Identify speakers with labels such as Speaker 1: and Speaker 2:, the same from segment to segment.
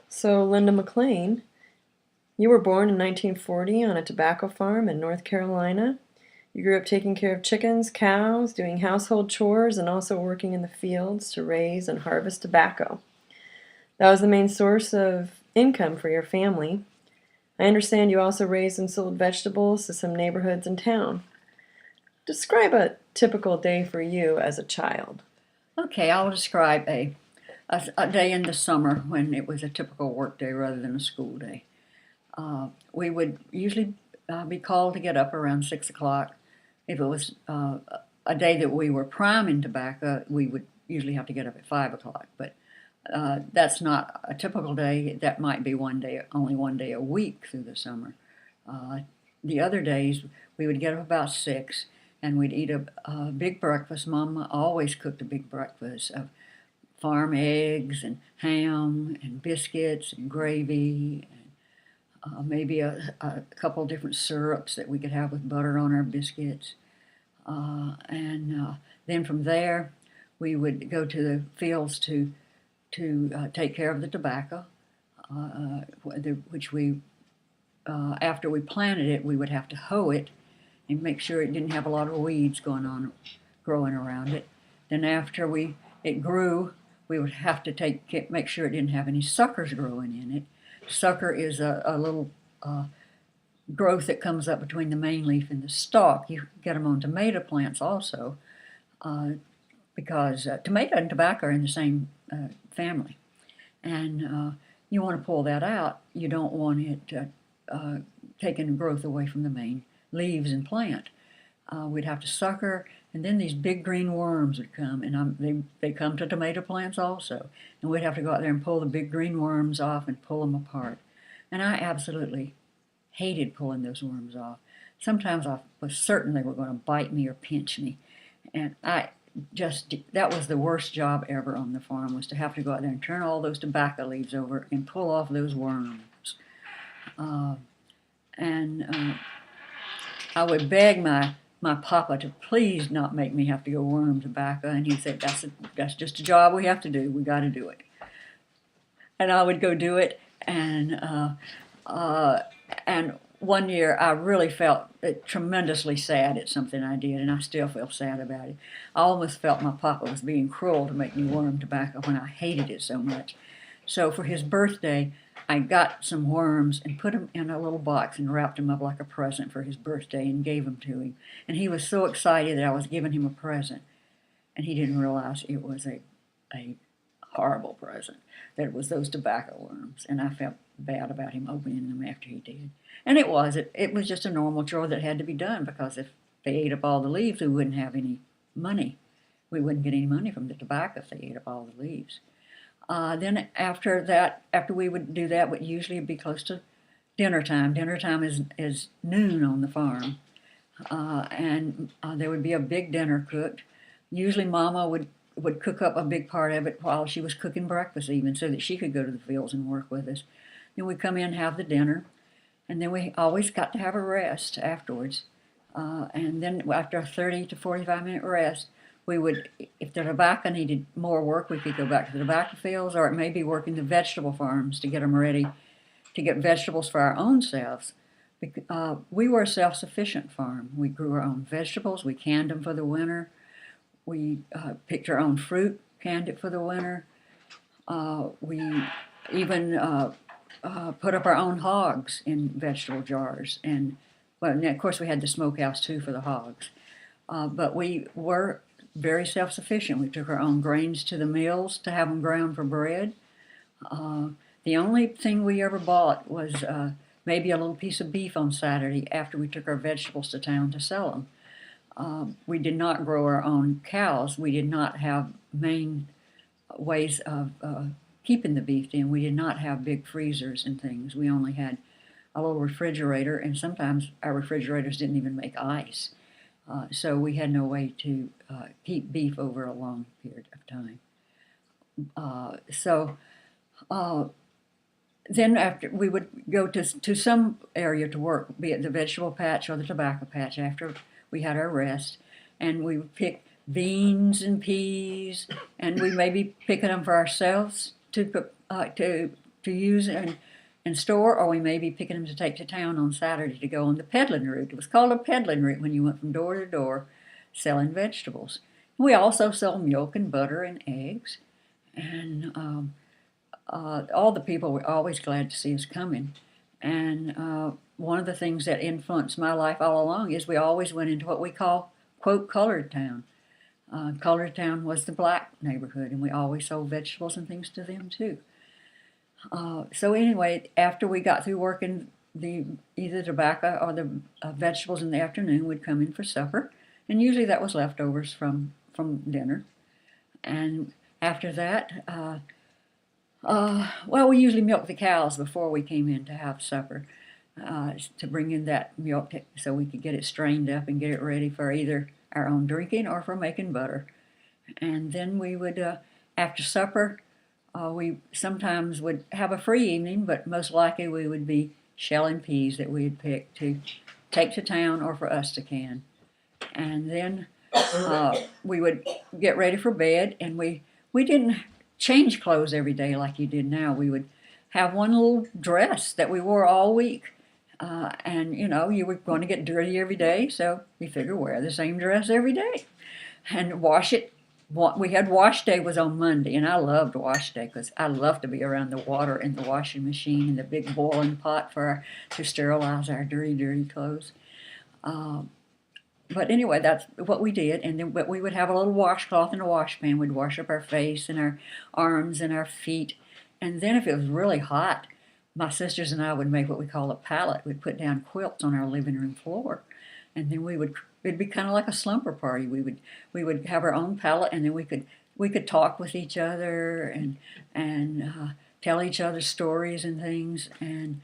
Speaker 1: So, Linda McLean, you were born in 1940 on a tobacco farm in North Carolina. You grew up taking care of chickens, cows, doing household chores, and also working in the fields to raise and harvest tobacco. That was the main source of income for your family. I understand you also raised and sold vegetables to some neighborhoods in town. Describe a typical day for you as a child.
Speaker 2: Okay, I'll describe a day in the summer when it was a typical work day rather than a school day. We would usually be called to get up around 6 o'clock. If it was a day that we were priming tobacco, we would usually have to get up at 5 o'clock. But that's not a typical day. That might be one day, only one day a week through the summer. Uh, the other days, we would get up about 6 and we'd eat a big breakfast. Mama always cooked a big breakfast of farm eggs and ham and biscuits and gravy and maybe a couple different syrups that we could have with butter on our biscuits. And then from there, we would go to the fields to take care of the tobacco, which we after we planted it, we would have to hoe it and make sure it didn't have a lot of weeds growing around it. Then after it grew, we would have to make sure it didn't have any suckers growing in it. Sucker is a little growth that comes up between the main leaf and the stalk. You get them on tomato plants also, because tomato and tobacco are in the same family. And you want to pull that out. You don't want it taking growth away from the main leaves and plant. We'd have to sucker, and then these big green worms would come, and they come to tomato plants also. And we'd have to go out there and pull the big green worms off and pull them apart. And I absolutely hated pulling those worms off. Sometimes I was certain they were going to bite me or pinch me. And that was the worst job ever on the farm, was to have to go out there and turn all those tobacco leaves over and pull off those worms. And I would beg my papa to please not make me have to go worm tobacco, and he'd say, that's just a job we have to do. We got to do it. And I would go do it, and one year I really felt tremendously sad at something I did, and I still feel sad about it. I almost felt my papa was being cruel to make me worm tobacco when I hated it so much. So for his birthday, I got some worms and put them in a little box and wrapped them up like a present for his birthday and gave them to him. And he was so excited that I was giving him a present. And he didn't realize it was a horrible present, that it was those tobacco worms. And I felt bad about him opening them after he did. And it was just a normal chore that had to be done, because if they ate up all the leaves, we wouldn't have any money. We wouldn't get any money from the tobacco if they ate up all the leaves. Then after we would do that, would usually be close to dinner time. Dinner time is noon on the farm, and there would be a big dinner cooked. Usually, Mama would cook up a big part of it while she was cooking breakfast, even so that she could go to the fields and work with us. Then we'd come in, have the dinner, and then we always got to have a rest afterwards. And then after a 30 to 45-minute rest, we would, if the tobacco needed more work, we could go back to the tobacco fields, or it may be working the vegetable farms to get them ready to get vegetables for our own selves. We were a self-sufficient farm. We grew our own vegetables. We canned them for the winter. We picked our own fruit, canned it for the winter. We even put up our own hogs in vegetable jars. And, well, and of course, we had the smokehouse, too, for the hogs. But we were very self-sufficient. We took our own grains to the mills to have them ground for bread. The only thing we ever bought was maybe a little piece of beef on Saturday after we took our vegetables to town to sell them. We did not grow our own cows. We did not have main ways of keeping the beef in. We did not have big freezers and things. We only had a little refrigerator, and sometimes our refrigerators didn't even make ice. So we had no way to keep beef over a long period of time. Then after we would go to some area to work, be it the vegetable patch or the tobacco patch, after we had our rest, and we would pick beans and peas, and we maybe pick them for ourselves to use in store, or we may be picking them to take to town on Saturday to go on the peddling route. It was called a peddling route when you went from door to door selling vegetables. We also sell milk and butter and eggs, and all the people were always glad to see us coming. And one of the things that influenced my life all along is we always went into what we call, quote, colored town. Colored town was the black neighborhood, and we always sold vegetables and things to them too. So anyway, after we got through working the either tobacco or the vegetables in the afternoon, we'd come in for supper, and usually that was leftovers from dinner. And after that, well, we usually milked the cows before we came in to have supper, to bring in that milk so we could get it strained up and get it ready for either our own drinking or for making butter. And then we would, after supper, we sometimes would have a free evening, but most likely we would be shelling peas that we had picked to take to town or for us to can. And then we would get ready for bed, and we didn't change clothes every day like you did now. We would have one little dress that we wore all week. And you were going to get dirty every day, so you figure wear the same dress every day and wash it. We had wash day was on Monday, and I loved wash day because I love to be around the water in the washing machine and the big boiling pot to sterilize our dirty clothes. But anyway, that's what we did, and then but we would have a little washcloth and a washpan. We'd wash up our face and our arms and our feet, and then if it was really hot, my sisters and I would make what we call a pallet. We'd put down quilts on our living room floor, and then it'd be kind of like a slumber party. We would have our own pallet, and then we could talk with each other and tell each other stories and things. And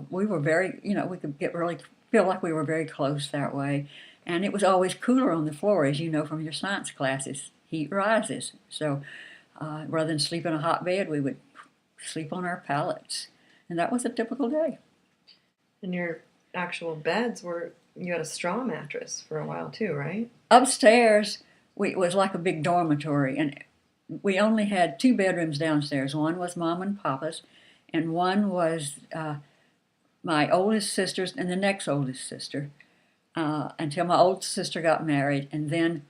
Speaker 2: we were very, we could get really feel like we were very close that way. And it was always cooler on the floor, as you know from your science classes. Heat rises, so rather than sleep in a hot bed, we would sleep on our pallets, and that was a typical day.
Speaker 1: And your actual beds you had a straw mattress for a while too, right?
Speaker 2: Upstairs, it was like a big dormitory, and we only had 2 bedrooms downstairs. One was Mom and Papa's, and one was my oldest sister's and the next oldest sister, until my oldest sister got married, and then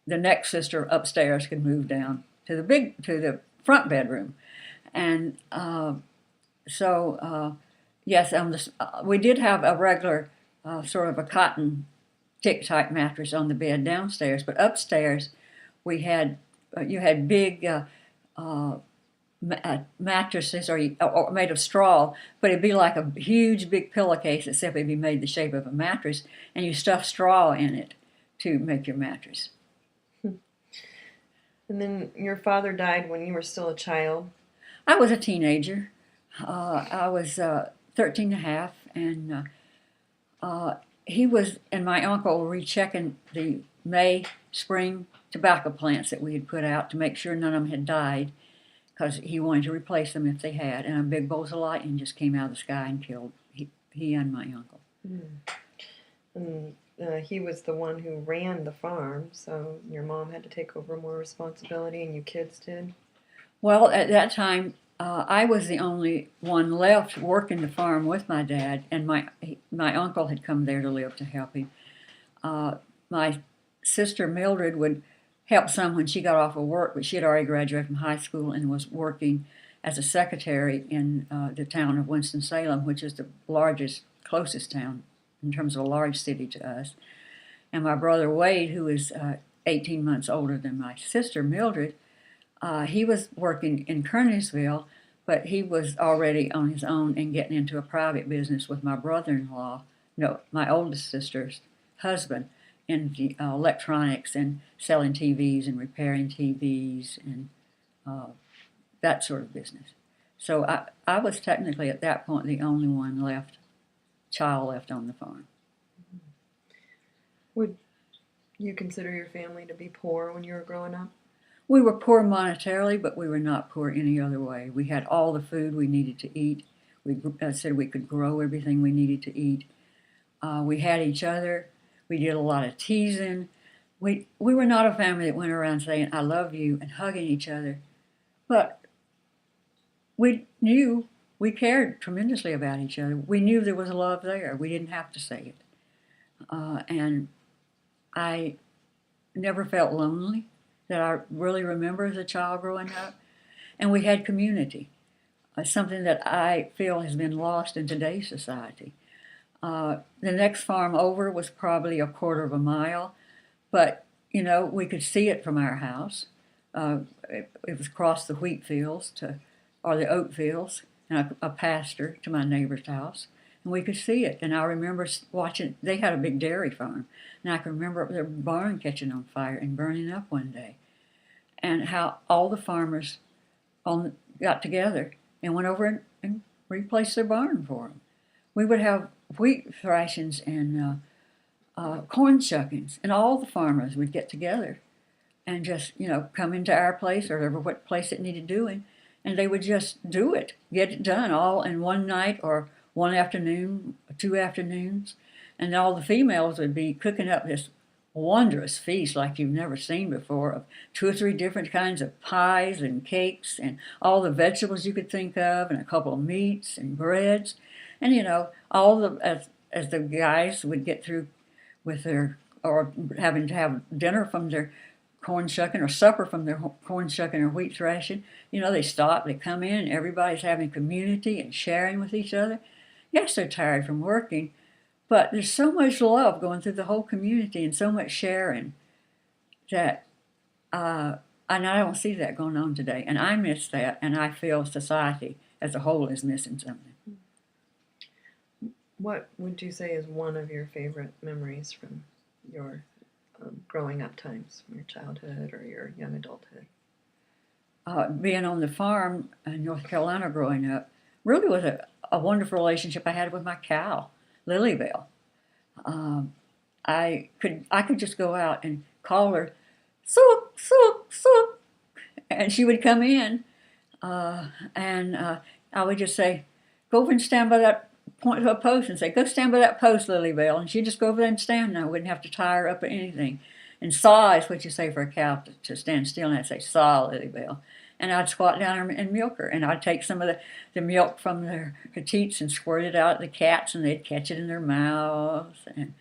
Speaker 2: the next sister upstairs could move down to the front bedroom. And yes, we did have a regular sort of a cotton tick-type mattress on the bed downstairs, but upstairs we had you had big mattresses or made of straw, but it'd be like a huge big pillowcase, except it'd be made the shape of a mattress, and you stuff straw in it to make your mattress.
Speaker 1: And then your father died when you were still a child.
Speaker 2: I was a teenager. I was 13 and a half, and he was and my uncle were rechecking the spring tobacco plants that we had put out to make sure none of them had died, because he wanted to replace them if they had. And a big bolt of lightning just came out of the sky and killed he and my uncle.
Speaker 1: And he was the one who ran the farm, so your mom had to take over more responsibility, and you kids did?
Speaker 2: Well, at that time, I was the only one left working the farm with my dad, and my uncle had come there to live to help him. My sister Mildred would help some when she got off of work, but she had already graduated from high school and was working as a secretary in the town of Winston-Salem, which is the closest town in terms of a large city to us. And my brother Wade, who is 18 months older than my sister Mildred, he was working in Kearneysville, but he was already on his own and getting into a private business with my brother-in-law, my oldest sister's husband, in the electronics and selling TVs and repairing TVs and that sort of business. So I was technically at that point the only child left on the farm.
Speaker 1: Would you consider your family to be poor when you were growing up?
Speaker 2: We were poor monetarily, but we were not poor any other way. We had all the food we needed to eat. I said we could grow everything we needed to eat. We had each other. We did a lot of teasing. We were not a family that went around saying, "I love you," and hugging each other. But we knew we cared tremendously about each other. We knew there was love there. We didn't have to say it. And I never felt lonely that I really remember as a child growing up. And we had community, something that I feel has been lost in today's society. The next farm over was probably a quarter of a mile, but we could see it from our house. It was across the wheat fields or the oat fields, and a pasture to my neighbor's house, and we could see it. And I remember watching. They had a big dairy farm, and I can remember their barn catching on fire and burning up one day, and how all the farmers got together and went over and replaced their barn for them. We would have wheat thrashings and corn shuckings, and all the farmers would get together and just come into our place or whatever what place it needed doing, and they would just do it, get it done all in one night or one afternoon, 2 afternoons, and all the females would be cooking up this wondrous feast like you've never seen before of 2 or 3 different kinds of pies and cakes and all the vegetables you could think of and a couple of meats and breads, and all as the guys would get through with their or having to have dinner from their corn shucking or supper from their corn shucking or wheat thrashing, they stop, they come in, and everybody's having community and sharing with each other. Yes, they're tired from working, but there's so much love going through the whole community and so much sharing that and I don't see that going on today. And I miss that, and I feel society as a whole is missing something.
Speaker 1: What would you say is one of your favorite memories from your growing up times, from your childhood or your young adulthood?
Speaker 2: Being on the farm in North Carolina growing up really was a wonderful relationship I had with my cow, Lilybell. I could just go out and call her, sook, sook, sook, and she would come in, and I would just say, go over and stand by that point to a post and say, go stand by that post, Lilybell, and she'd just go over there and stand. And I wouldn't have to tie her up or anything. And saw is what you say for a cow to stand still, and I'd say, saw, Lilybell. And I'd squat down and milk her, and I'd take some of the milk from her teats and squirt it out at the cats, and they'd catch it in their mouths. And